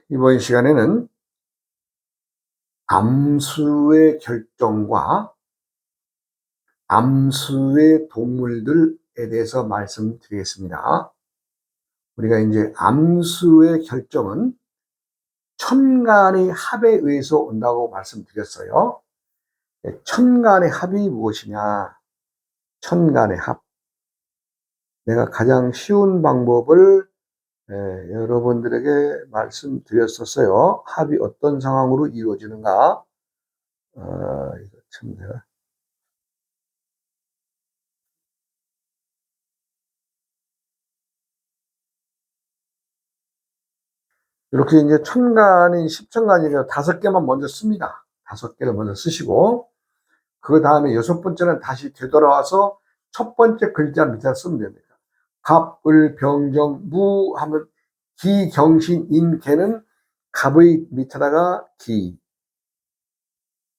이번 시간에는 암수의 결정과 암수의 동물들에 대해서 말씀드리겠습니다. 우리가 이제 암수의 결정은 천간의 합에 의해서 온다고 말씀드렸어요. 천간의 합이 무엇이냐? 천간의 합. 내가 가장 쉬운 방법을 여러분들에게 말씀드렸었어요. 합이 어떤 상황으로 이루어지는가? 이거 참 내가 이렇게 이제 천간이 10천간이니까 5개만 먼저 씁니다. 5개를 먼저 쓰시고, 그 다음에 6번째는 다시 되돌아와서 첫 번째 글자 밑에 쓰면 됩니다. 갑, 을, 병, 정, 무 하면 기, 경신, 인, 개는 갑의 밑에다가 기,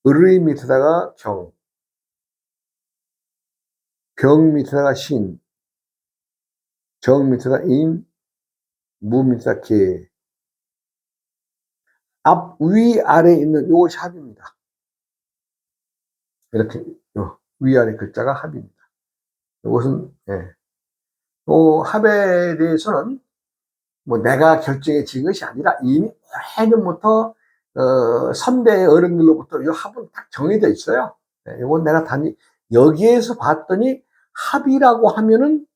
을의 밑에다가 경, 병 밑에다가 신, 정 밑에다가 인, 무 밑에다가 개. 앞, 위, 아래 있는 요것이 합입니다. 이렇게 위아래 글자가 합입니다. 이것은 합에 대해서는 뭐 내가 결정해 진 것이 아니라 이미 오래전부터 선대 어른들로부터 이 합은 딱 정해져 있어요. 이건 내가 단지 여기에서 봤더니 합이라고 하면은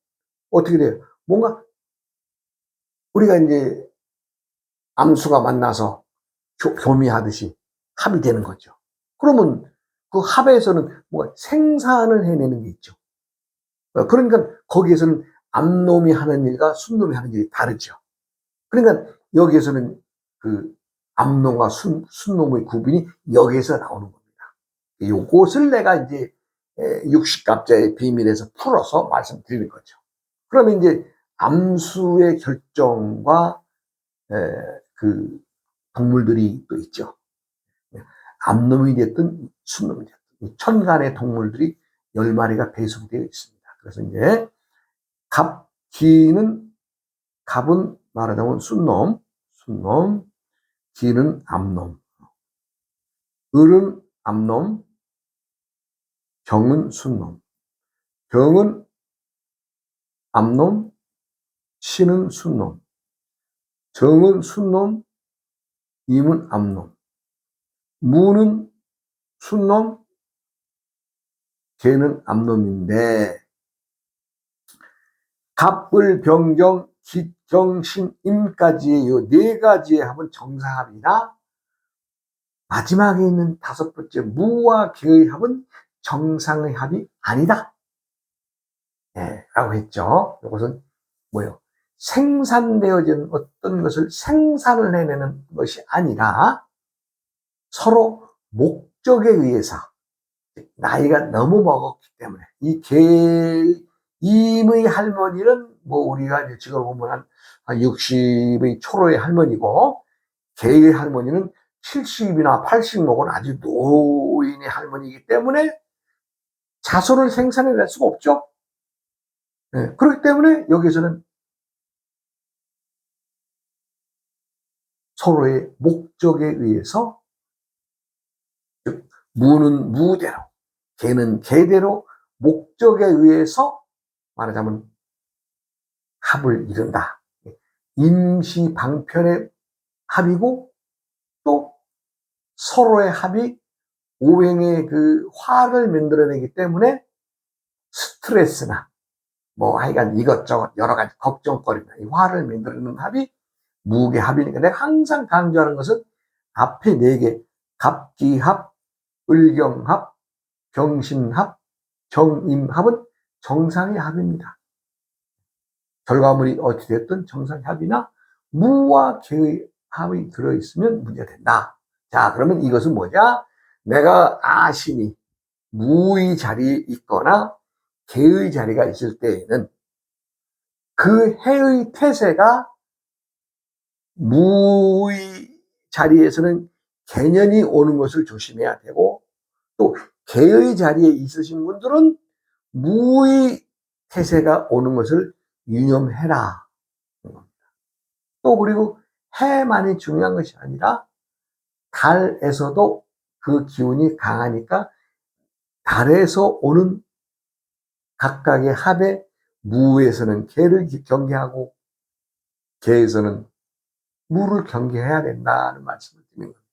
어떻게 돼요? 뭔가 우리가 이제 암수가 만나서 교미하듯이 합이 되는 거죠. 그러면 그 합에서는 뭔가 생산을 해내는 게 있죠. 그러니까 거기에서는 암놈이 하는 일과 순놈이 하는 일이 다르죠. 그러니까 여기에서는 그 암놈과 순놈의 구분이 여기에서 나오는 겁니다. 요것을 내가 이제 60갑자의 비밀에서 풀어서 말씀드리는 거죠. 그러면 이제 암수의 결정과 그 동물들이 또 있죠. 암놈이 됐든 순놈이 됐든 천간의 동물들이 10마리가 배속되어 있습니다. 그래서 이제 기는 갑은 말하자면 순놈, 기는 암놈, 을은 암놈, 경은 순놈, 병은 암놈, 신은 순놈, 정은 순놈, 임은 암놈, 무는 순놈, 개는 암놈인데 갑을 병경 기경신 임까지의 이 4가지의 합은 정사합이나 마지막에 있는 5번째 무와 개의 합은 정상의 합이 아니다. 라고 했죠. 이것은 뭐예요? 생산되어진 어떤 것을 생산을 해내는 것이 아니라 서로 목적에 의해서 나이가 너무 먹었기 때문에 임의 할머니는 뭐 우리가 이제 지금 보면 한 60의 초로의 할머니고 개의 할머니는 70이나 80 먹은 아주 노인의 할머니이기 때문에 자손을 생산해낼 수가 없죠. 그렇기 때문에 여기서는 서로의 목적에 의해서 무는 무대로 개는 개대로 목적에 의해서 말하자면 합을 이룬다. 임시 방편의 합이고 또 서로의 합이 오행의 그 화를 만들어내기 때문에 스트레스나 뭐 하여간 이것저것 여러 가지 걱정거리나 이 화를 만들어내는 합이 무게합이니까 내가 항상 강조하는 것은 앞에 4개 갑기합, 을경합, 경신합, 정임합은 정상의 합입니다. 결과물이 어찌 됐든 정상의 합이나 무와 개의 합이 들어있으면 문제된다. 자, 그러면 이것은 뭐냐? 내가 아신이 무의 자리에 있거나 개의 자리가 있을 때에는 그 해의 태세가 무의 자리에서는 개년이 오는 것을 조심해야 되고 또 개의 자리에 있으신 분들은 무의 태세가 오는 것을 유념해라. 또 그리고 해만이 중요한 것이 아니라 달에서도 그 기운이 강하니까 달에서 오는 각각의 합에 무에서는 개를 경계하고 개에서는 무를 경계해야 된다는 말씀을 드리는 겁니다.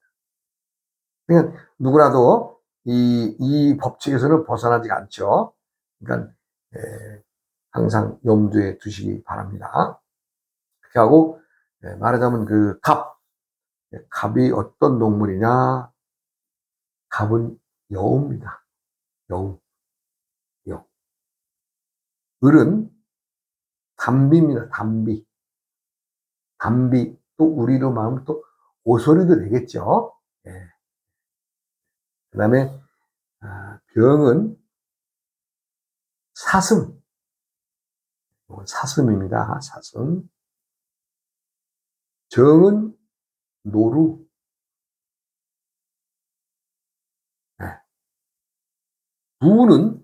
그러니까 누구라도 이 법칙에서는 벗어나지 않죠. 그러니까 항상 염두에 두시기 바랍니다. 그렇게 하고 말하자면 그 갑이 어떤 동물이냐? 갑은 여우입니다. 여우. 을은 담비입니다. 담비. 또 우리로 말하면 또 오소리도 되겠죠. 그 다음에 병은 사슴. 사슴입니다. 사슴. 정은 노루. 무는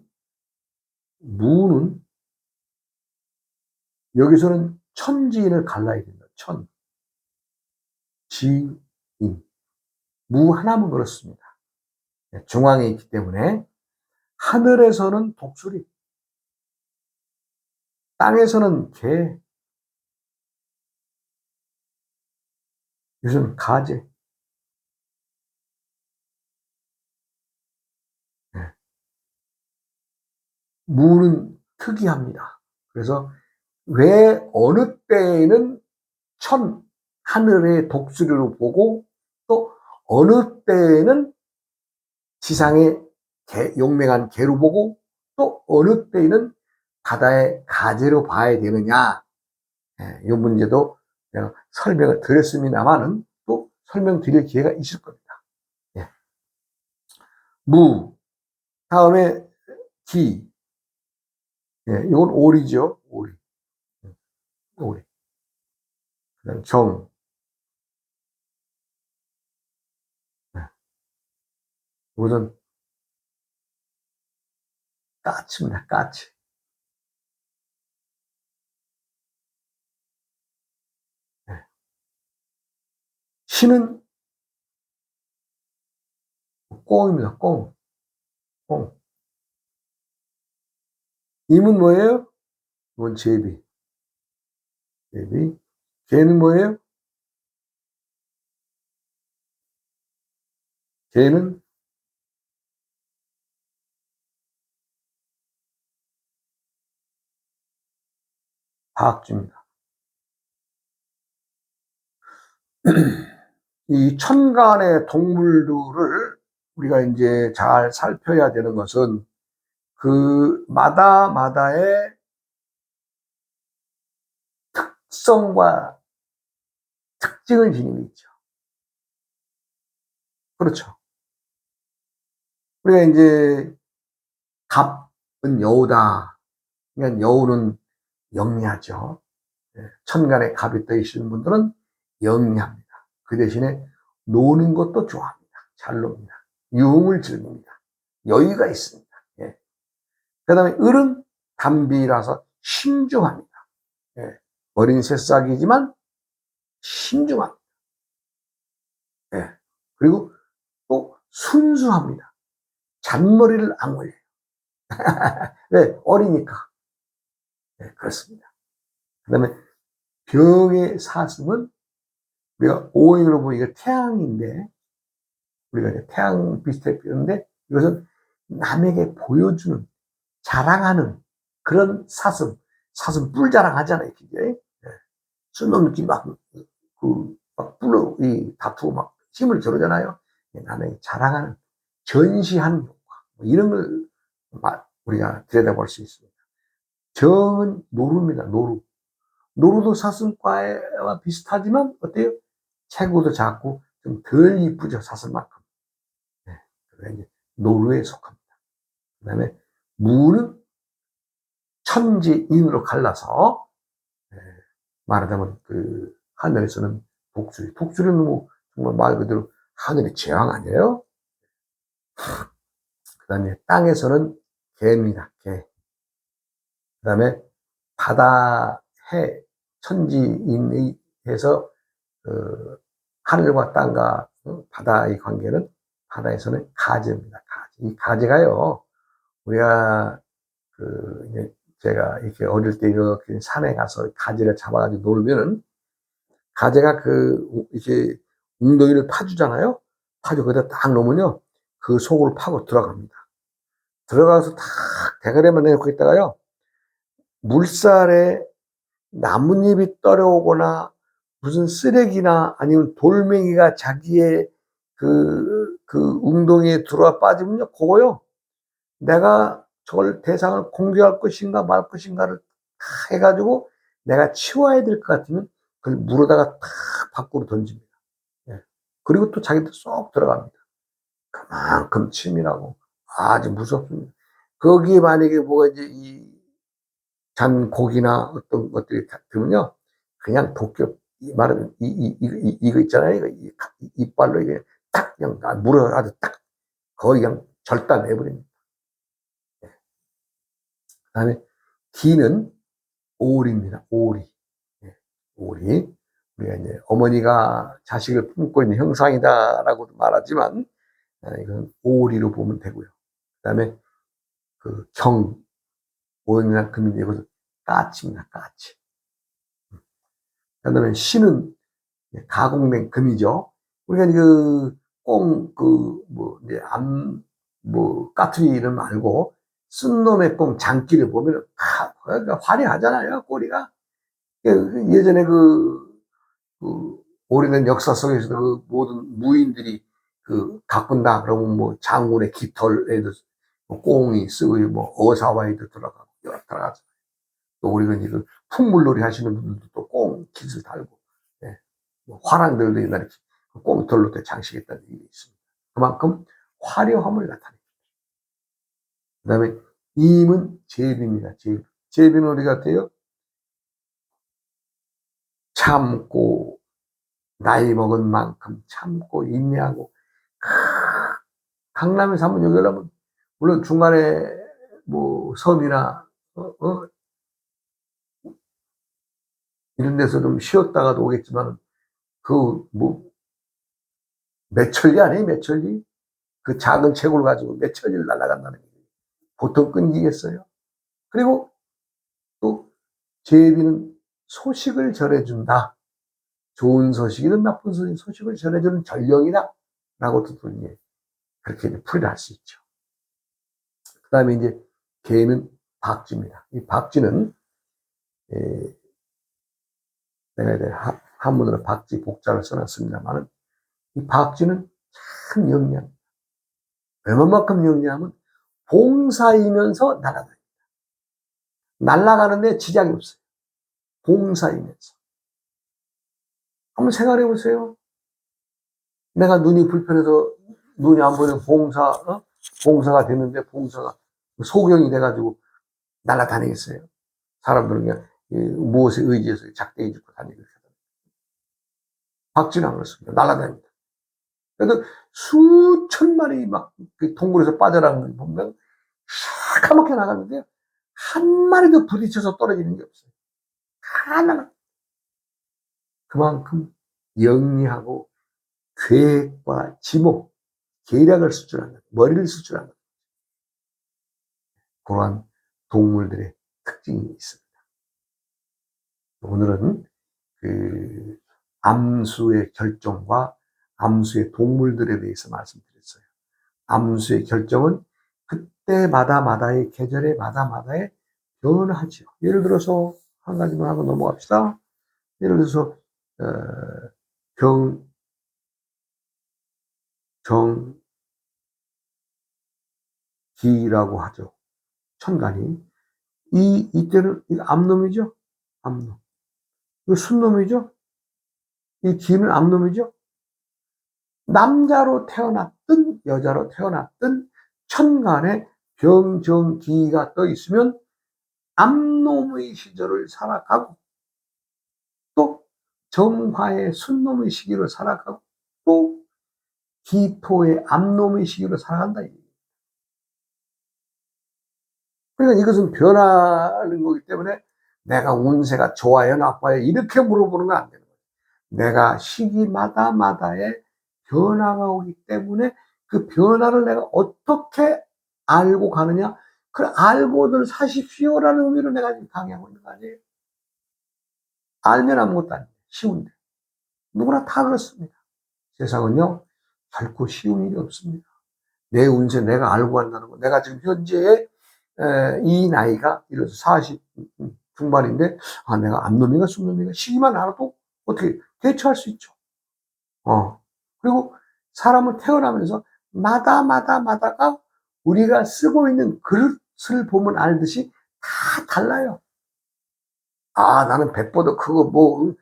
여기서는 천지인을 갈라야 된다. 지인. 무 하나면 그렇습니다. 중앙에 있기 때문에 하늘에서는 독수리, 땅에서는 개, 요즘 가재. 무는 특이합니다. 그래서 왜 어느 때에는 하늘의 독수리로 보고 또 어느 때에는 지상의 용맹한 개로 보고 또 어느 때에는 바다의 가재로 봐야 되느냐. 이 문제도 내가 설명을 드렸습니다만은 또 설명드릴 기회가 있을 겁니다. 무, 다음에 기, 이건 오리죠. 오리. 그다음 정, 이것은 까치입니다. 까치. 신은 꽁입니다. 꽁. 임은 뭐예요? 이건 제비. 개는 뭐예요? 개는 박쥐입니다. 이 천간의 동물들을 우리가 이제 잘 살펴야 되는 것은 그 마다의 특성과 특징을 지니고 있죠. 그렇죠. 우리가 이제 갑은 여우다. 그러니까 여우는 영리하죠. 천간에 갑이 떠 있는 분들은 영리합니다. 그 대신에 노는 것도 좋아합니다. 잘 놉니다. 유흥을 즐깁니다. 여유가 있습니다. 그 다음에 을은 담비라서 신중합니다. 어린 새싹이지만 신중합니다. 그리고 또 순수합니다. 잔머리를 안 걸려요. 왜? 어리니까. 그렇습니다. 그 다음에 병의 사슴은 우리가 오행으로 보니까 태양인데, 우리가 이제 태양 비슷하게 보는데, 이것은 남에게 보여주는, 자랑하는 그런 사슴 뿔 자랑하잖아요, 그게. 쓸놈끼리 다투고 막 힘을 겨루잖아요. 남에게 자랑하는, 전시하는 효과. 이런 걸 우리가 들여다볼 수 있습니다. 정은 노루입니다, 노루도 사슴과와 비슷하지만, 어때요? 체구도 작고, 좀 덜 이쁘죠, 사슴만큼. 그게 이제 노루에 속합니다. 그 다음에, 무는 천지인으로 갈라서, 말하자면, 하늘에서는 독수리는 뭐, 정말 말 그대로 하늘의 제왕 아니에요? 그 다음에, 땅에서는 개입니다, 개. 그 다음에, 바다, 해, 천지인에서 하늘과 땅과 바다의 관계는, 바다에서는 가재입니다. 가재. 이 가재가요, 우리가 이제 제가 이렇게 어릴 때 이렇게 산에 가서 가재를 잡아가지고 놀면은, 가재가 이렇게 웅덩이를 파주잖아요. 거기다 딱 놓으면요, 그 속으로 파고 들어갑니다. 들어가서 탁 대가리만 내놓고 있다가요, 물살에 나뭇잎이 떨어오거나 무슨 쓰레기나 아니면 돌멩이가 자기의 웅덩이에 들어와 빠지면요, 그거요, 내가 저걸 대상을 공격할 것인가 말 것인가를 다 해가지고 내가 치워야 될 것 같으면 그걸 물어다가 탁 밖으로 던집니다. 예. 그리고 또 자기도 쏙 들어갑니다. 그만큼 치밀하고 아주 무섭습니다. 거기에 만약에 뭐가 이제 잔고기나 어떤 것들이 들면요, 그냥 도끼, 말하는 이거 있잖아요. 이빨로 이게 딱 그냥 물어 아주 딱 거의 그냥 절단해버립니다. 그 다음에 D는 오리입니다. 오리. 예, 오리. 우리가 이제 어머니가 자식을 품고 있는 형상이다라고도 말하지만, 이건 오리로 보면 되고요. 그 다음에 오행이나 금이 이것은 까치입니다. 까치. 그 다음에 신은 가공된 금이죠. 우리가 까투리를 말고 쓴 놈의 꽁 장기를 보면 화려하잖아요, 꼬리가. 예전에 오래된 역사 속에서도 모든 무인들이 가꾼다 그러면 뭐 장군의 깃털에도 꽁이 쓰고 어사와에도 들어가고 여러 들어가죠. 또 우리가 이제 풍물놀이 하시는 분들도 또 꽁 깃을 달고, 예. 화랑들도 옛날에 꽁털로 장식했다는 얘기 있습니다. 그만큼 화려함을 나타냅니다. 그 다음에 임은 제비입니다. 제비는 우리 같아요, 참고, 나이 먹은 만큼 참고 인내하고. 강남에서 한번 여기 오려면 물론 중간에 섬이나 이런 데서 좀 쉬었다가도 오겠지만, 몇천리 아니에요, 몇천리? 그 작은 체구를 가지고 몇천리를 날아간다는 게 보통 끊기겠어요? 그리고 또 제비는 소식을 전해준다. 좋은 소식이든 나쁜 소식을 전해주는 전령이다 라고도 그렇게 풀이를 할 수 있죠. 그 다음에 이제 개는 박쥐입니다. 이 박쥐는 내가 이제 한문으로 박쥐 복자를 써놨습니다만, 이 박쥐는 참 영리합니다. 얼마만큼 영리하면 봉사이면서 날아다닙니다. 날아가는데 지장이 없어요. 봉사이면서. 한번 생각해 보세요. 내가 눈이 불편해서 눈이 안 보이는 봉사가 됐는데, 봉사가 소경이 돼가지고 날아다니겠어요? 사람들은 그냥 무엇에 의지해서 작대기 짚고 다니고. 박쥐는 안 그렇습니다. 날아다닙니다. 그래도 수천 마리 동굴에서 빠져나가는 걸 보면 시커멓게 나가는데요, 한 마리도 부딪혀서 떨어지는 게 없어요. 하나가. 그만큼 영리하고 계획과 지목, 계략을 수출하는, 머리를 수출하는 그러한 동물들의 특징이 있습니다. 오늘은 암수의 결정과 암수의 동물들에 대해서 말씀드렸어요. 암수의 결정은 그때마다의 계절에 마다마다의 변하죠. 예를 들어서 한 가지만 하고 넘어갑시다. 예를 들어서 정기라고 하죠. 천간이. 이때는 암놈이죠. 암놈. 이거 순놈이죠. 이 기는 암놈이죠. 남자로 태어났든 여자로 태어났든 천간에 병정기가 떠 있으면 암놈의 시절을 살아가고, 또 정화의 순놈의 시기를 살아가고, 또 기토의 암놈의 시기를 살아간다. 그러니까 이것은 변하는 거기 때문에 내가 운세가 좋아요 나빠요 이렇게 물어보는 건 안 되는 거예요. 내가 시기마다마다의 변화가 오기 때문에 그 변화를 내가 어떻게 알고 가느냐, 그 알고들 사십시오라는 의미로 내가 지금 강의하고 있는 거 아니에요? 알면 아무것도 아니에요. 쉬운데. 누구나 다 그렇습니다. 세상은요, 결코 쉬운 일이 없습니다. 내 운세 내가 알고 간다는 거. 내가 지금 현재 이 나이가 이래서 40 중반인데, 아, 내가 암놈인가 순놈인가 시기만 알아도 어떻게 대처할 수 있죠. 그리고 사람은 태어나면서 마다가 우리가 쓰고 있는 그릇을 보면 알듯이 다 달라요. 아, 나는 배보다 크고,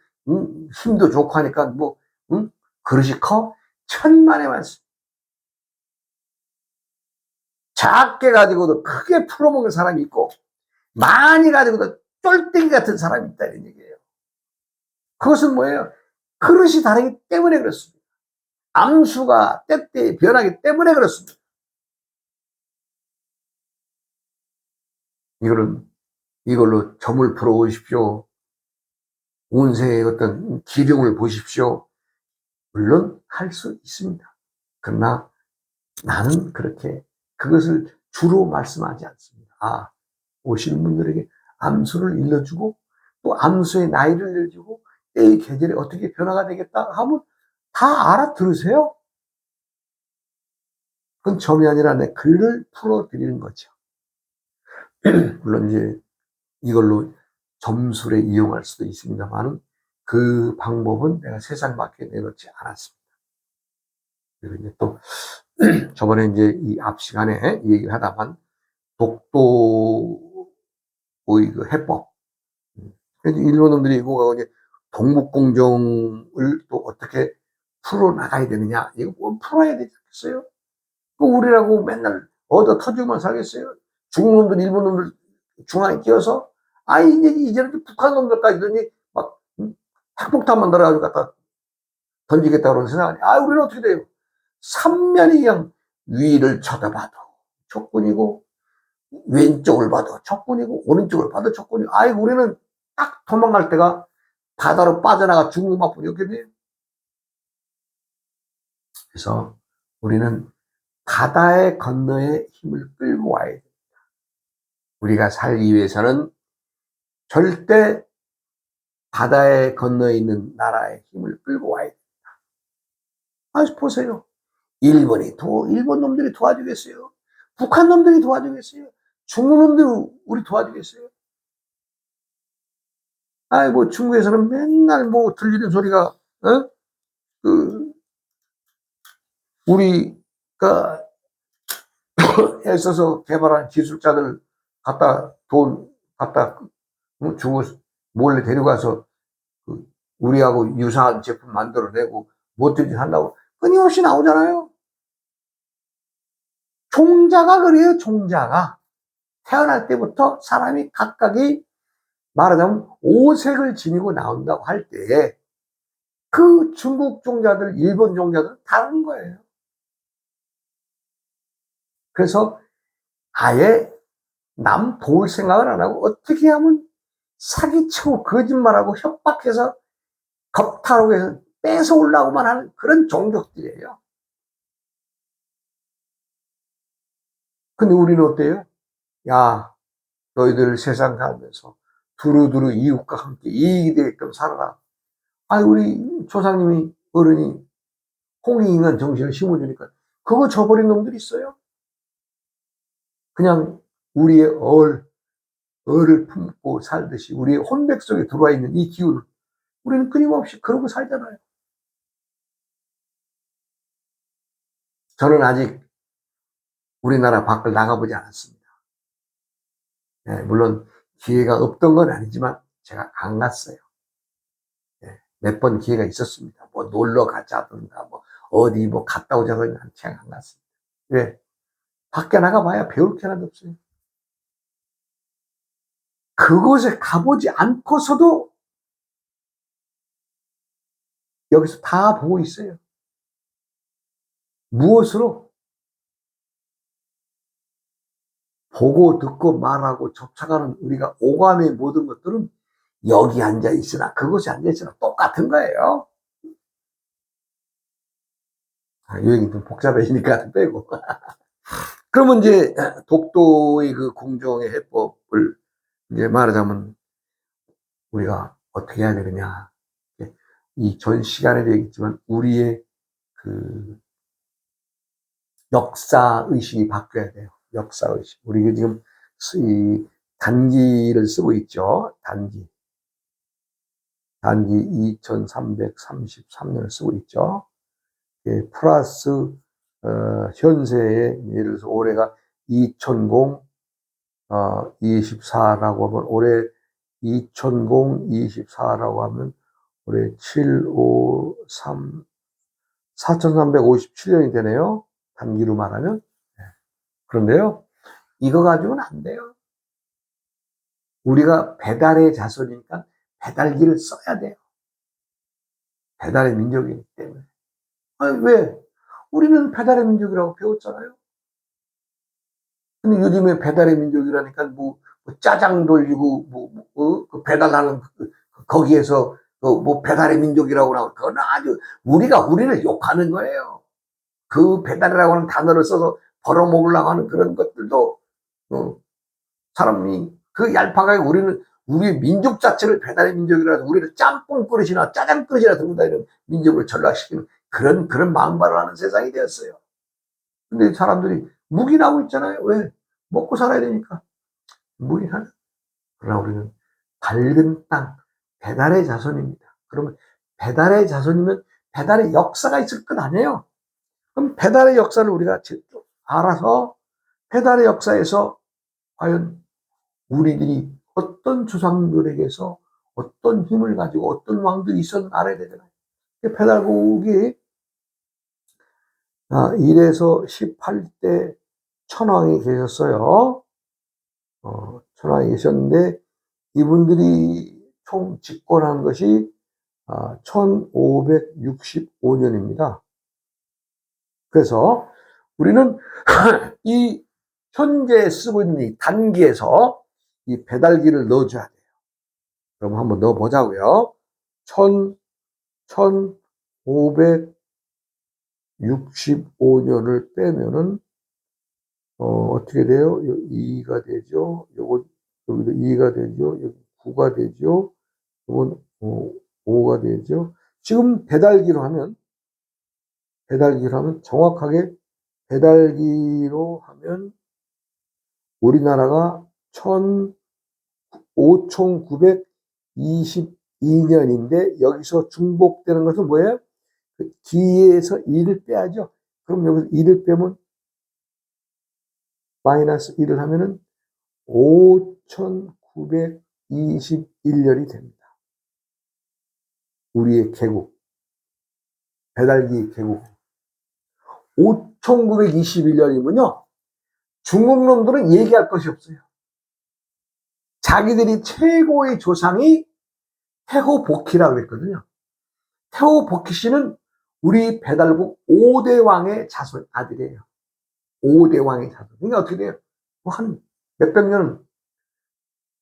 힘도 좋고 하니까, 그릇이 커? 천만의 말씀. 작게 가지고도 크게 풀어먹는 사람이 있고, 많이 가지고도 쫄대기 같은 사람이 있다, 이런 얘기예요. 그것은 뭐예요? 그릇이 다르기 때문에 그렇습니다. 암수가 때때에 변하기 때문에 그렇습니다. 이걸로 점을 풀어 오십시오. 운세의 어떤 기룡을 보십시오. 물론 할 수 있습니다. 그러나 나는 그렇게 그것을 주로 말씀하지 않습니다. 아, 오시는 분들에게 암수를 일러주고 또 암수의 나이를 일러주고 때의 계절에 어떻게 변화가 되겠다 하면 다 알아들으세요. 그건 점이 아니라 내 글을 풀어드리는 거죠. 물론 이제 이걸로 점수를 이용할 수도 있습니다만 그 방법은 내가 세상 밖에 내놓지 않았습니다. 그리고 이제 또 저번에 이제 이 앞 시간에 얘기를 하다만 독도의 그 해법. 일본 놈들이 이거 이제 동북공정을 또 어떻게 풀어나가야 되느냐. 이거 뭐 풀어야 되지 않겠어요? 그 우리라고 맨날 얻어 터지고만 살겠어요? 중국 놈들, 일본 놈들 중앙에 끼어서, 이제는 북한 놈들까지 막, 핵폭탄 만들어가지고 갖다 던지겠다 그러는 세상 아니야. 우리는 어떻게 돼요? 삼면이 그냥 위를 쳐다봐도 적군이고, 왼쪽을 봐도 적군이고, 오른쪽을 봐도 적군이고, 우리는 딱 도망갈 때가 바다로 빠져나가 죽는 것뿐이 없겠네요. 그래서 우리는 바다의 건너에 힘을 끌고 와야 됩니다. 우리가 살기 위해서는 절대 바다에 건너에 있는 나라의 힘을 끌고 와야 됩니다. 보세요. 일본 놈들이 도와주겠어요? 북한 놈들이 도와주겠어요? 중국 놈들이 우리 도와주겠어요? 중국에서는 맨날 들리는 소리가, 우리가 애써서 개발한 기술자들 돈 갖다 주고 몰래 데려가서 우리하고 유사한 제품 만들어내고 뭐든지 한다고 끊임없이 나오잖아요. 종자가 그래요. 종자가 태어날 때부터 사람이 각각이 말하자면 오색을 지니고 나온다고 할 때 그 중국 종자들, 일본 종자들은 다른 거예요. 그래서 아예 남 도울 생각을 안 하고 어떻게 하면 사기치고 거짓말하고 협박해서 겁탈하고 해서 뺏어오려고만 하는 그런 종족들이에요. 근데 우리는 어때요? 야, 너희들 세상 살면서 두루두루 이웃과 함께 이익이 되게끔 살아라. 우리 조상님이, 어른이 홍익인간 정신을 심어주니까 그거 저버린 놈들이 있어요. 그냥 우리의 얼을 품고 살듯이 우리의 혼백 속에 들어와 있는 이 기운을 우리는 끊임없이 그러고 살잖아요. 저는 아직 우리나라 밖을 나가보지 않았습니다. 물론 기회가 없던 건 아니지만 제가 안 갔어요. 몇 번 기회가 있었습니다. 놀러 가자든가, 어디 갔다 오자든가 제가 안 갔습니다. 왜? 밖에 나가봐야 배울 게 하나도 없어요. 그곳에 가보지 않고서도 여기서 다 보고 있어요. 무엇으로? 보고 듣고 말하고 접촉하는 우리가 오감의 모든 것들은 여기 앉아 있으나 그곳에 앉아 있으나 똑같은 거예요. 요약이 좀 복잡해지니까 빼고. 그러면 이제 독도의 그 공정의 해법을 이제 말하자면 우리가 어떻게 해야 되느냐. 이 전 시간에도 얘기했지만 우리의 그 역사의식이 바뀌어야 돼요. 역사의식. 우리 지금 이 단기를 쓰고 있죠. 단기 2333년을 쓰고 있죠. 플러스 현세의 예를 들어서 올해가 2024라고 하면 올해 2024라고 하면 올해 753 4357년이 되네요. 단기로 말하면. 그런데요, 이거 가지고는 안 돼요. 우리가 배달의 자손이니까 배달기를 써야 돼요. 배달의 민족이기 때문에. 아니, 왜? 우리는 배달의 민족이라고 배웠잖아요. 근데 요즘에 배달의 민족이라니까 짜장 돌리고 그 배달하는 거기에서 배달의 민족이라고 나오고 그건 아주 우리를 욕하는 거예요. 그 배달이라고 하는 단어를 써서 벌어먹으려고 하는 그런 것들도 사람이 그 얄팍하게 우리 민족 자체를 배달의 민족이라서 우리를 짬뽕 그릇이나 짜장 그릇이나 들고 다니는 민족으로 전락시키는 그런 마음발을 하는 세상이 되었어요. 근데 사람들이 묵인하고 있잖아요. 왜? 먹고 살아야 되니까. 묵인하는. 그러나 우리는 밝은 땅, 배달의 자손입니다. 그러면 배달의 자손이면 배달의 역사가 있을 것 아니에요. 그럼 배달의 역사를 우리가 알아서 배달의 역사에서 과연 우리들이 어떤 조상들에게서 어떤 힘을 가지고 어떤 왕들이 있었는지 알아야 되잖아요. 배달국이 1에서 18대 천왕이 계셨어요. 천왕이 계셨는데 이분들이 총 집권한 것이 1565년입니다. 그래서 우리는 이 현재 쓰고 있는 이 단기에서 이 배달기를 넣어줘야 돼요. 그럼 한번 넣어보자고요. 1565년을 빼면은 어떻게 돼요? 2가 되죠. 요거 여기도 2가 되죠. 여기 9가 되죠. 이건 5가 되죠. 지금 배달기로 하면 정확하게 배달기로 하면 우리나라가 5922년인데 여기서 중복되는 것은 뭐예요? 그 기에서 2를 빼야죠. 그럼 여기서 2를 빼면 마이너스 1을 하면은 5921년이 됩니다. 우리의 개국, 배달기 개국. 5921년이면요. 중국 놈들은 얘기할 것이 없어요. 자기들이 최고의 조상이 태호복희라고 그랬거든요. 태호복희 씨는 우리 배달국 5대 왕의 자손 아들이에요. 5대 왕의 자손. 그러니까 어떻게 돼요? 한 몇백 년은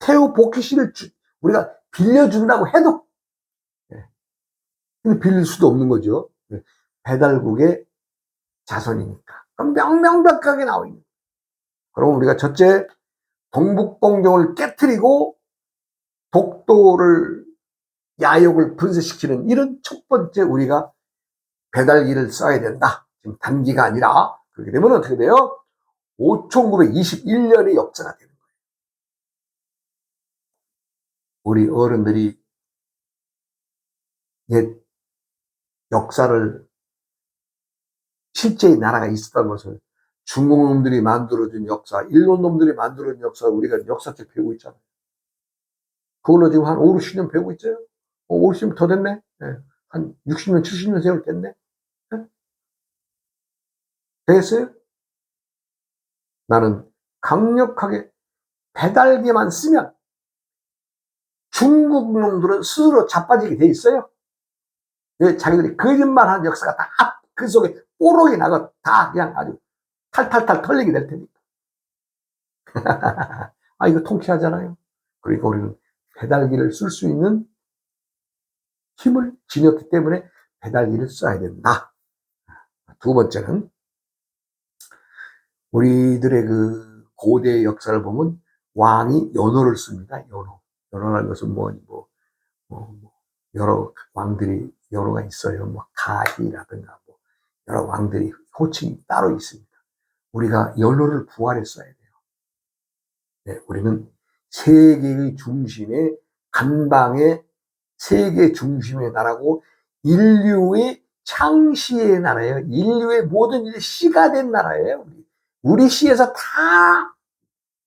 태호복희 씨를 우리가 빌려준다고 해도 근데 빌릴 수도 없는 거죠. 배달국의 자손이니까. 그럼 명명백백하게 나와 있는. 그럼 우리가 첫째 동북공정을 깨트리고 독도를 야욕을 분쇄시키는 이런 첫 번째 우리가 배달기를 써야 된다. 지금 단기가 아니라 그렇게 되면 어떻게 돼요? 5921년의 역사가 되는 거예요. 우리 어른들이 옛 역사를 실제의 나라가 있었던 것을 중국 놈들이 만들어준 역사, 일본 놈들이 만들어준 역사 우리가 역사책 배우고 있잖아요. 그걸로 지금 한 5, 60년 배우고 있어요. 50년 더 됐네. 네. 한 60년, 70년 세월 됐네. 네? 되겠어요? 나는 강력하게 배달기만 쓰면 중국 놈들은 스스로 자빠지게 돼 있어요. 자기들이 거짓말하는 역사가 다 그 속에 뽀록이 나고 다 그냥 아주 탈탈탈 털리게 될 테니까. 이거 통쾌하잖아요. 그러니까 우리는 배달기를 쓸 수 있는 힘을 지녔기 때문에 배달기를 써야 된다. 두 번째는 우리들의 그 고대 역사를 보면 왕이 연호를 씁니다. 연호. 연호라는 것은 여러 왕들이 연호가 있어요. 뭐 가희라든가 뭐 여러 왕들이 호칭이 따로 있습니다. 우리가 연호를 부활했어야 돼요. 네, 우리는 세계의 중심에 간방의 세계 중심의 나라고 인류의 창시의 나라예요. 인류의 모든 일이 시가 된 나라예요. 우리 시에서 다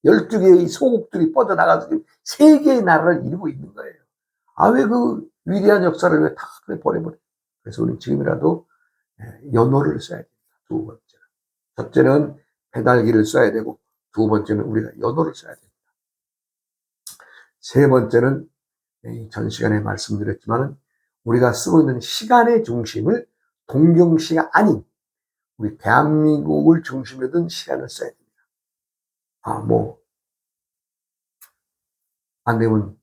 12개의 소국들이 뻗어나가서 세계의 나라를 이루고 있는 거예요. 아, 왜 그 위대한 역사를 왜 다 버려버려? 그래서 우리는 지금이라도 연호를 써야 됩니다. 두 번째는. 첫째는 배달기를 써야 되고, 두 번째는 우리가 연호를 써야 됩니다. 세 번째는 전 시간에 말씀드렸지만 우리가 쓰고 있는 시간의 중심을 동경시가 아닌 우리 대한민국을 중심으로 둔 시간을 써야 됩니다. 안 되면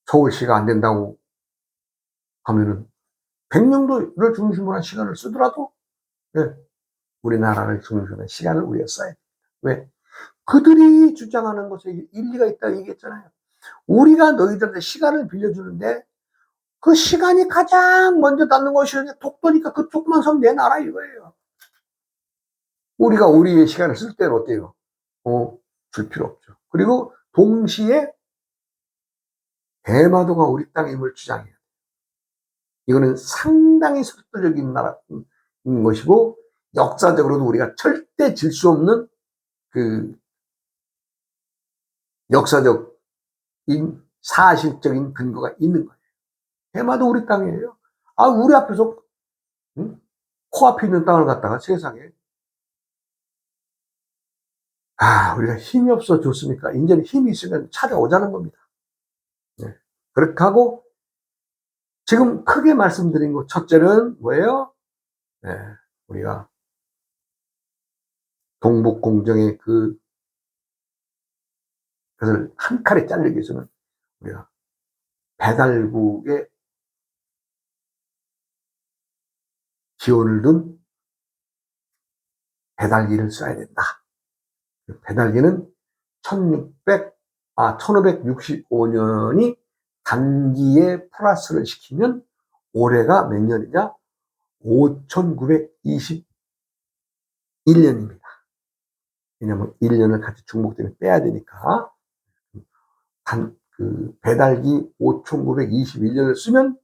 서울시가 안 된다고 하면은 백령도를 중심으로 한 시간을 쓰더라도 우리나라를 중심으로 한 시간을 우리가 써야 됩니다. 왜? 그들이 주장하는 것에 일리가 있다고 얘기했잖아요. 우리가 너희들한테 시간을 빌려주는데 그 시간이 가장 먼저 닿는 것이 독도니까 그쪽만 서면 내 나라 이거예요. 우리가 우리의 시간을 쓸 때는 어때요? 줄 필요 없죠. 그리고 동시에 대마도가 우리 땅임을 주장해요. 이거는 상당히 설득적인 나라인 것이고 역사적으로도 우리가 절대 질 수 없는 그 역사적인 사실적인 근거가 있는 거예요. 대마도 우리 땅이에요. 우리 앞에서 코앞에 있는 땅을 갖다가 세상에 우리가 힘이 없어 줬으니까 이제는 힘이 있으면 찾아오자는 겁니다. 네. 그렇게 하고 지금 크게 말씀드린 것 첫째는 뭐예요? 우리가 동북공정의 그것을 한 칼에 자르기 위해서는 우리가 배달국에 기원을 둔 배달기를 써야 된다. 배달기는 1565년이 단기에 플러스를 시키면 올해가 몇 년이냐? 5921년입니다. 왜냐면 1년을 같이 중복 때문에 빼야 되니까. 배달기 5921년을 쓰면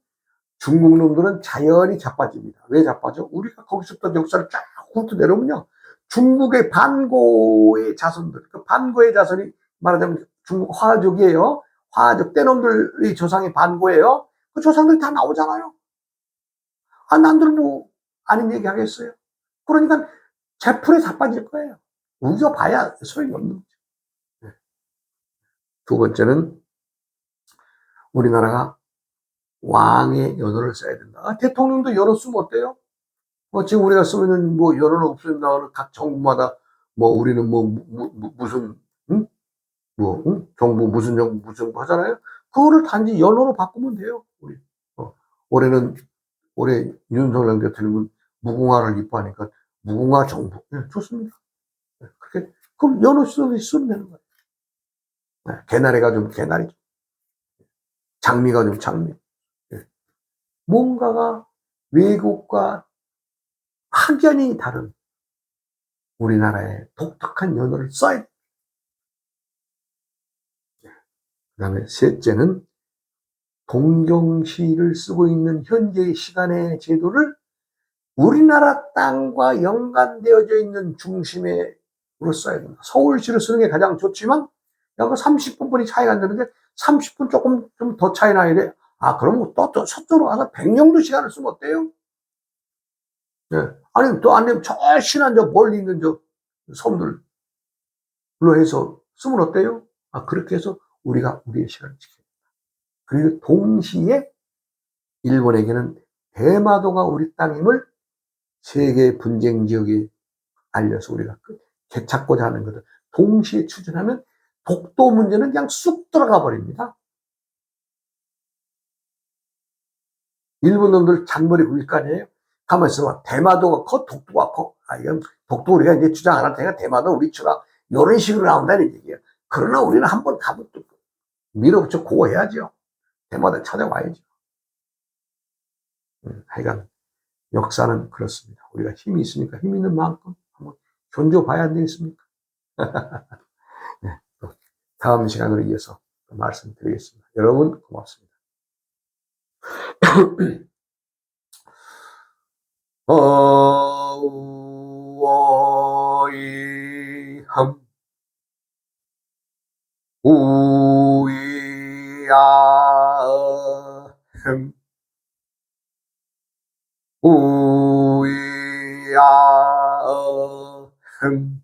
중국 놈들은 자연히 자빠집니다. 왜 자빠져? 우리가 거기서부터 역사를 쫙 훑어 내려오면요. 중국의 반고의 자손들, 그 반고의 자손이 말하자면 중국 화족이에요. 화족 떼놈들의 조상이 반고예요. 그 조상들이 다 나오잖아요. 남들은 아닌 얘기 하겠어요. 그러니까 제풀에 자빠질 거예요. 우겨봐야 소용이 없는 거죠. 두 번째는 우리나라가 왕의 연호를 써야 된다. 대통령도 연호 쓰면 어때요? 지금 우리가 쓰면 연호는 없앤다는 각 정부마다 우리는 무슨 정부 무슨 정부 하잖아요. 그거를 단지 연호로 바꾸면 돼요. 우리 올해 윤석열 대통령은 무궁화를 이뻐하니까 무궁화 정부 좋습니다. 그렇게 그럼 연호 쓰면 되는 거예요. 개나리가 좀 개나리, 장미가 좀 장미. 뭔가가 외국과 확연히 다른 우리나라의 독특한 연호를 써야 돼. 그 다음에 셋째는 동경시를 쓰고 있는 현재의 시간의 제도를 우리나라 땅과 연관되어져 있는 중심으로 써야 된다. 서울시를 쓰는 게 가장 좋지만, 30분뿐이 차이가 안 되는데, 30분 조금 좀 더 차이 나야 돼. 그럼 또 서쪽으로 가서 백령도 시간을 쓰면 어때요? 아니면 또 아니면 저 신한 멀리 있는 섬들로 해서 쓰면 어때요? 그렇게 해서 우리가 우리의 시간을 지킵니다. 그리고 동시에 일본에게는 대마도가 우리 땅임을 세계 분쟁 지역에 알려서 우리가 되찾고자 하는 것을 동시에 추진하면 독도 문제는 그냥 쑥 들어가 버립니다. 일본 놈들 잔머리 굴릴 거 아니에요? 가만 있어봐. 대마도가 커, 독도가 커. 이건 독도 우리가 이제 주장 안 할 테니까 대마도 우리 주라. 이런 식으로 나온다는 얘기예요. 그러나 우리는 한번 가면 또 밀어붙여 고해야죠. 대마도 찾아와야죠. 하여간 역사는 그렇습니다. 우리가 힘이 있으니까 힘 있는 만큼 한번 견뎌봐야 안 되겠습니까? 네, 다음 시간으로 이어서 말씀드리겠습니다. 여러분 고맙습니다. 어우어이함 우이아흠 우이아흠